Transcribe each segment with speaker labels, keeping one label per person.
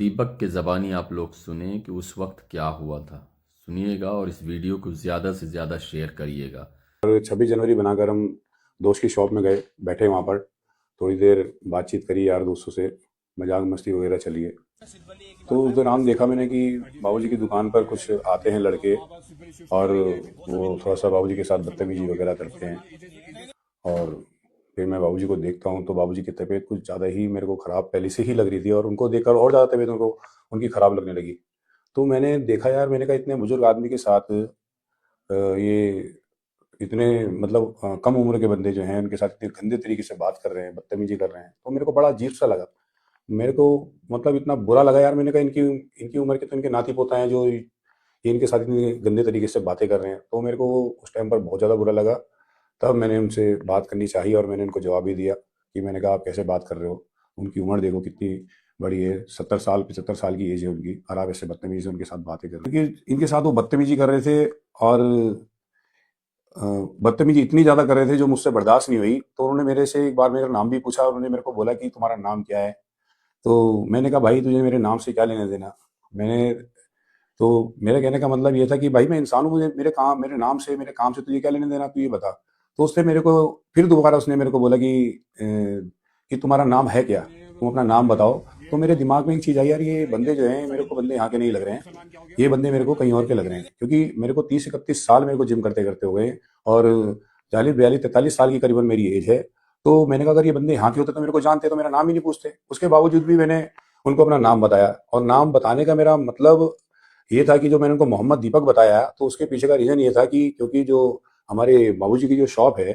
Speaker 1: दीपक के ज़बानी आप लोग सुने कि उस वक्त क्या हुआ था। सुनिएगा और इस वीडियो को ज़्यादा से ज़्यादा शेयर करिएगा।
Speaker 2: 26 जनवरी बनाकर हम दोस्त की शॉप में गए, बैठे वहाँ पर थोड़ी देर बातचीत करी, यार दोस्तों से मजाक मस्ती वगैरह चली है। तो उस दौरान देखा मैंने कि बाबूजी की दुकान पर कुछ आते हैं लड़के और वो थोड़ा सा बाबूजी के साथ बदतमीजी वगैरह करते हैं। और फिर मैं बाबूजी को देखता हूँ तो बाबूजी की तबीयत कुछ ज़्यादा ही मेरे को ख़राब पहले से ही लग रही थी और उनको देखकर और ज़्यादा तबीयत उनको उनकी ख़राब लगने लगी। तो मैंने देखा, यार मैंने कहा इतने बुजुर्ग आदमी के साथ ये इतने मतलब कम उम्र के बंदे जो हैं उनके साथ इतने गंदे तरीके से बात कर रहे हैं, बदतमीजी कर रहे हैं, तो मेरे को बड़ा अजीब सा लगा। मेरे को मतलब इतना बुरा लगा, यार मैंने कहा इनकी इनकी उम्र के तो इनके नाती पोता हैं जो ये इनके साथ इतनी गंदे तरीके से बातें कर रहे हैं। तो मेरे को उस टाइम पर बहुत ज़्यादा बुरा लगा। तब मैंने उनसे बात करनी चाहिए और मैंने उनको जवाब भी दिया कि मैंने कहा आप कैसे बात कर रहे हो, उनकी उम्र देखो कितनी बड़ी है, 70 साल 75 साल की एज है उनकी, और आप ऐसे बदतमीजी से उनके साथ बातें कर रहे हो। क्योंकि इनके साथ वो बदतमीजी कर रहे थे और बदतमीजी इतनी ज़्यादा कर रहे थे जो मुझसे बर्दाश्त नहीं हुई। तो उन्होंने मेरे से एक बार मेरा नाम भी पूछा और उन्होंने मेरे को बोला कि तुम्हारा नाम क्या है। तो मैंने कहा भाई तुझे मेरे नाम से क्या लेना देना। मैंने तो मेरे कहने का मतलब ये था कि भाई मैं इंसान हूँ, मुझे मेरे नाम से मेरे काम से तुझे क्या लेना देना, तू ये बता। तो उसने मेरे को फिर दोबारा उसने मेरे को बोला कि तुम्हारा नाम है क्या, तुम अपना नाम बताओ। तो मेरे दिमाग में एक चीज़ आई, यार ये बंदे जो हैं मेरे को बंदे यहाँ के नहीं लग रहे हैं, ये बंदे मेरे को कहीं और के लग रहे हैं। क्योंकि मेरे को 30 31 साल मेरे को जिम करते करते हो गए और 40 42 43 साल की करीबन मेरी एज है। तो मैंने कहा अगर ये बंदे यहाँ के होते तो मेरे को जानते, तो मेरा नाम ही नहीं पूछते। उसके बावजूद भी मैंने उनको अपना नाम बताया और नाम बताने का मेरा मतलब ये था कि जो मैंने उनको मोहम्मद दीपक बताया तो उसके पीछे का रीज़न ये था कि क्योंकि जो हमारे बाबूजी की जो शॉप है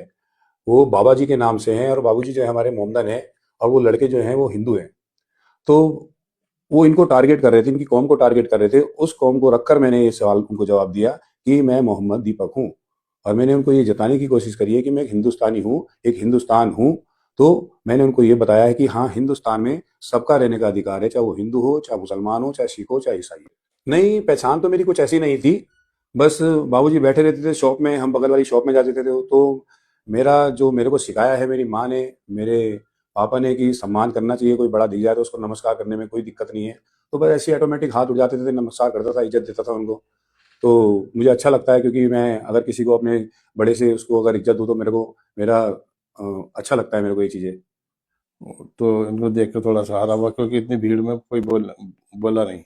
Speaker 2: वो बाबा जी के नाम से है और बाबूजी जो है हमारे मोमदन है और वो लड़के जो हैं वो हिंदू हैं। तो वो इनको टारगेट कर रहे थे, इनकी कौम को टारगेट कर रहे थे। उस कौम को रखकर मैंने ये सवाल उनको जवाब दिया कि मैं मोहम्मद दीपक हूँ। और मैंने उनको ये जताने की कोशिश करी है कि मैं एक हिंदुस्तानी हूँ, एक हिंदुस्तान हूँ। तो मैंने उनको ये बताया है कि हाँ, हिंदुस्तान में सबका रहने का अधिकार है, चाहे वो हिंदू हो, चाहे मुसलमान हो, चाहे सिख हो, चाहे ईसाई हो। नहीं, पहचान तो मेरी कुछ ऐसी नहीं थी। बस बाबूजी बैठे रहते थे शॉप में, हम बगल वाली शॉप में जाते थे। तो मेरा जो मेरे को सिखाया है मेरी माँ ने, मेरे पापा ने, कि सम्मान करना चाहिए, कोई बड़ा दिख जाए तो उसको नमस्कार करने में कोई दिक्कत नहीं है। तो बस ऐसे ऑटोमेटिक हाथ उठ जाते थे, नमस्कार करता था, इज्जत देता था उनको। तो मुझे अच्छा लगता है क्योंकि मैं अगर किसी को अपने बड़े से उसको अगर इज्जत दूँ तो मेरे को मेरा अच्छा लगता है मेरे को ये चीज़ें।
Speaker 3: तो इनको देख कर थोड़ा सा हरा हुआ क्योंकि इतनी भीड़ में कोई बोला नहीं।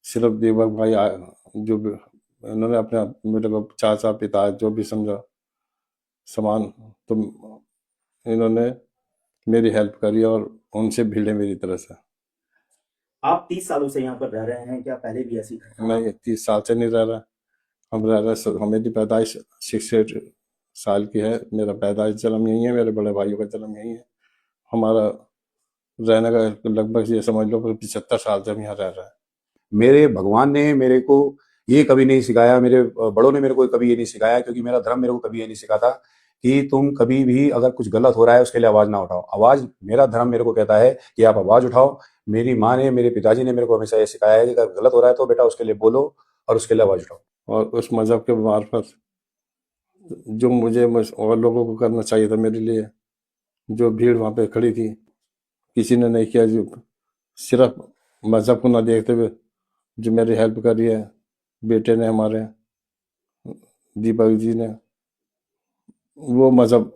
Speaker 3: सिर्फ दीपक भाई जो भी इन्होंने अपने मेरे को चाचा पिता जो भी समझा समान, तो इन्होंने मेरी हेल्प करी और उनसे भिड़े मेरी तरह से।
Speaker 4: आप 30 सालों से यहाँ पर रह रहे हैं, क्या पहले भी ऐसी घटना?
Speaker 3: मैं 30 साल से नहीं रह रहा, हम रह रहे, मेरी पैदाइश 68 साल की है, मेरा पैदाइश जन्म यही है, मेरे बड़े भाइयों का जन्म यही है, हमारा रहने का लगभग ये समझ लो 75 साल से हम यहाँ रह रहे हैं।
Speaker 2: मेरे भगवान ने मेरे को ये कभी नहीं सिखाया, मेरे बड़ों ने मेरे को कभी ये नहीं सिखाया, क्योंकि मेरा धर्म मेरे को कभी ये नहीं सिखाता कि तुम कभी भी अगर कुछ गलत हो रहा है उसके लिए आवाज ना उठाओ। आवाज, मेरा धर्म मेरे को कहता है कि आप आवाज उठाओ। मेरी माँ ने, मेरे पिताजी ने मेरे को हमेशा ये सिखाया है कि अगर गलत हो रहा है तो बेटा उसके लिए बोलो और उसके लिए आवाज उठाओ।
Speaker 3: और उस मजहब के मार्फत जो मुझे और लोगों को करना चाहिए था मेरे लिए, जो भीड़ वहाँ पे खड़ी थी किसी ने नहीं किया। जो सिर्फ मजहब को ना देखते हुए जो मेरी हेल्प करी है बेटे ने, हमारे दीपक जी ने, वो मजहब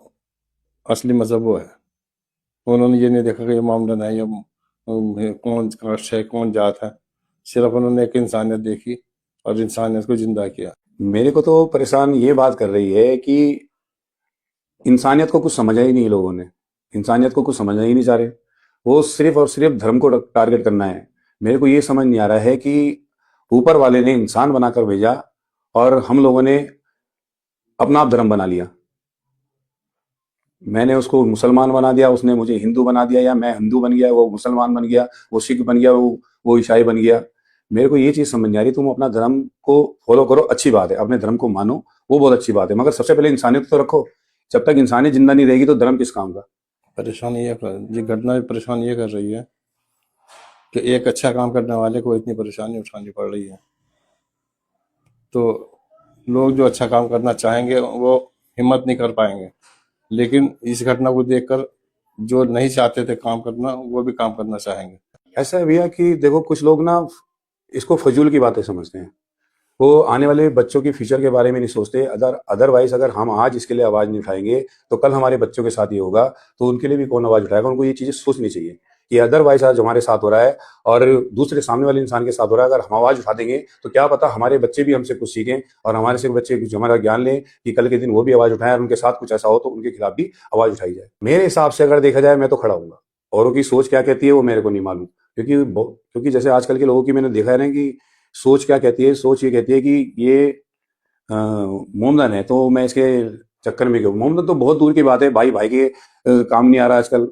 Speaker 3: असली मजहब वो है। उन्होंने ये नहीं देखा कि ये मामला है, ये कौन कास्ट है, कौन जात है, सिर्फ उन्होंने एक इंसानियत देखी और इंसानियत को जिंदा किया।
Speaker 2: मेरे को तो परेशान ये बात कर रही है कि इंसानियत को कुछ समझा ही नहीं लोगों ने, इंसानियत को कुछ समझना ही नहीं चाह रहे। वो सिर्फ और सिर्फ धर्म को टारगेट करना है। मेरे को ये समझ नहीं आ रहा है कि ऊपर वाले ने इंसान बनाकर भेजा और हम लोगों ने अपना आप धर्म बना लिया। मैंने उसको मुसलमान बना दिया, उसने मुझे हिंदू बना दिया, या मैं हिंदू बन गया वो मुसलमान बन गया, वो सिख बन गया वो ईसाई बन गया। मेरे को ये चीज समझ नहीं आ रही। तुम अपना धर्म को फॉलो करो, अच्छी बात है, अपने धर्म को मानो, वो बहुत अच्छी बात है, मगर सबसे पहले इंसानियत तो रखो। जब तक इंसानियत जिंदा नहीं रहेगी तो धर्म किस काम का।
Speaker 3: परेशानी ये घटना परेशान ये कर रही है कि एक अच्छा काम करने वाले को इतनी परेशानी उठानी पड़ रही है। तो लोग जो अच्छा काम करना चाहेंगे वो हिम्मत नहीं कर पाएंगे, लेकिन इस घटना को देखकर जो नहीं चाहते थे काम करना वो भी काम करना चाहेंगे।
Speaker 2: ऐसा है भैया कि देखो कुछ लोग ना इसको फजूल की बातें समझते हैं। वो आने वाले बच्चों के फ्यूचर के बारे में नहीं सोचते। अदरवाइज अगर हम आज इसके लिए आवाज नहीं उठाएंगे तो कल हमारे बच्चों के साथ ये होगा, तो उनके लिए भी कौन आवाज उठाएगा। उनको ये चीजें सोचनी चाहिए कि अदरवाइज आज हमारे साथ हो रहा है और दूसरे सामने वाले इंसान के साथ हो रहा है। अगर हम आवाज उठा देंगे तो क्या पता हमारे बच्चे भी हमसे कुछ सीखें और हमारे से बच्चे कुछ हमारा ज्ञान लें कि कल के दिन वो भी आवाज उठाएं और उनके साथ कुछ ऐसा हो तो उनके खिलाफ भी आवाज उठाई जाए। मेरे हिसाब से अगर देखा जाए मैं तो खड़ा हूंगा। औरों की सोच क्या कहती है वो मेरे को नहीं मालूम, क्योंकि जैसे आजकल के लोगों की मैंने देखा है ना कि सोच क्या कहती है। सोच ये कहती है कि ये मोमदन है तो मैं इसके चक्कर में क्यों। मोमदन तो बहुत दूर की बात है। भाई भाई के काम नहीं आ रहा आजकल,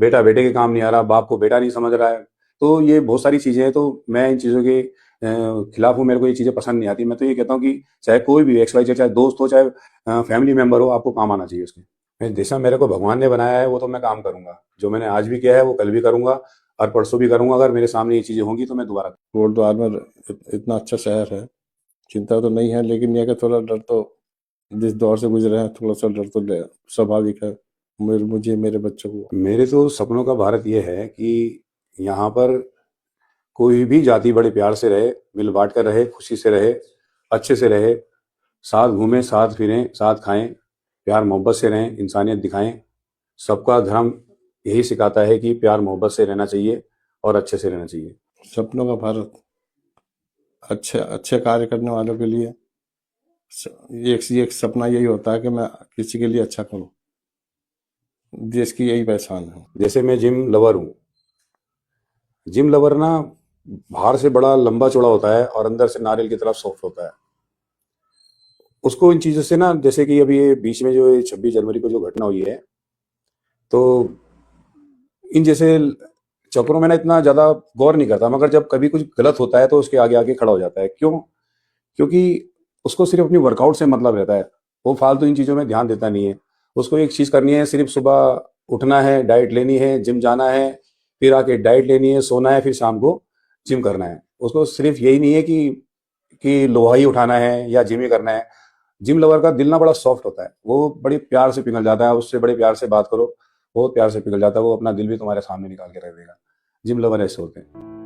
Speaker 2: बेटा बेटे के काम नहीं आ रहा, बाप को बेटा नहीं समझ रहा है। तो ये बहुत सारी चीजें हैं। तो मैं इन चीजों के खिलाफ हूँ। मेरे को ये चीजें पसंद नहीं आती। मैं तो ये कहता हूँ कि चाहे कोई भी एक्स वाई जेड, चाहे दोस्त हो चाहे फैमिली मेंबर हो, आपको काम आना चाहिए उसके। जैसा मेरे को भगवान ने बनाया है वो तो मैं काम करूंगा। जो मैंने आज भी किया है वो कल भी करूंगा और परसों भी करूंगा। अगर मेरे सामने ये चीजें होंगी तो मैं दोबारा
Speaker 3: कोटद्वार में इतना अच्छा शहर है, चिंता तो नहीं है, लेकिन यह कि थोड़ा डर तो जिस दौर से गुजरे हैं थोड़ा सा डर तो स्वाभाविक है मुझे मेरे बच्चों को।
Speaker 2: मेरे तो सपनों का भारत ये है कि यहाँ पर कोई भी जाति बड़े प्यार से रहे, मिल बांट कर रहे, खुशी से रहे, अच्छे से रहे, साथ घूमें, साथ फिरें, साथ खाएं, प्यार मोहब्बत से रहें, इंसानियत दिखाएं। सबका धर्म यही सिखाता है कि प्यार मोहब्बत से रहना चाहिए और अच्छे से रहना चाहिए।
Speaker 3: सपनों का भारत अच्छे अच्छे कार्य करने वालों के लिए एक सपना यही होता है कि मैं किसी के लिए अच्छा करूं। देश की यही पहचान है।
Speaker 2: जैसे मैं जिम लवर हूँ। जिम लवर ना बाहर से बड़ा लंबा चौड़ा होता है और अंदर से नारियल की तरफ सॉफ्ट होता है। उसको इन चीजों से ना, जैसे कि अभी ये बीच में जो 26 जनवरी को जो घटना हुई है, तो इन जैसे चक्रों में ना इतना ज्यादा गौर नहीं करता, मगर जब कभी कुछ गलत होता है तो उसके आगे आगे खड़ा हो जाता है। क्यों? क्योंकि उसको सिर्फ अपनी वर्कआउट से मतलब रहता है। वो फालतू इन चीजों में ध्यान देता नहीं है। उसको एक चीज करनी है, सिर्फ सुबह उठना है, डाइट लेनी है, जिम जाना है, फिर आके डाइट लेनी है, सोना है, फिर शाम को जिम करना है। उसको सिर्फ यही नहीं है कि लोहा ही उठाना है या जिम ही करना है। जिम लवर का दिल ना बड़ा सॉफ्ट होता है। वो बड़े प्यार से पिघल जाता है। उससे बड़े प्यार से बात करो, बहुत प्यार से पिघल जाता है। वो अपना दिल भी तुम्हारे सामने निकाल के रख देगा। जिम लवर ऐसे होते हैं।